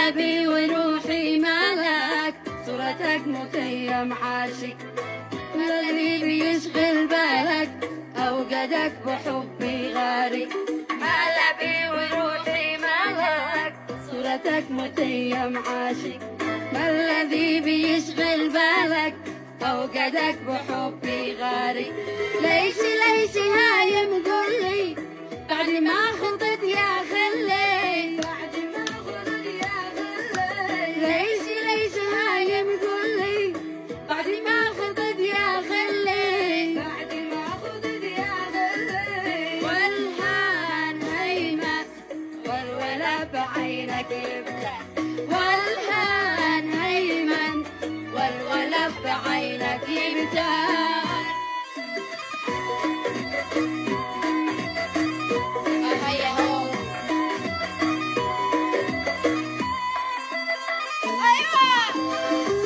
قلبي وروحي مالك صورتك متيم عاشق، ما الذي بيشغل بالك أوقدك بحبي غارق. قلبي وروحي مالك صورتك متيم عاشق، ما الذي بيشغل بالك أوقدك بحبي غارق. ليش هايم قولي بعد ما خلطت يا خلي، بعد ما خلطت يا خلي. ليش هايم قولي بعد ما خلطت يا خلي، بعد ما خلطت يا خلي. والهان هيمة والولا بعينك يبكى، والهان هيمن والولا بعينك يبكى. أيوة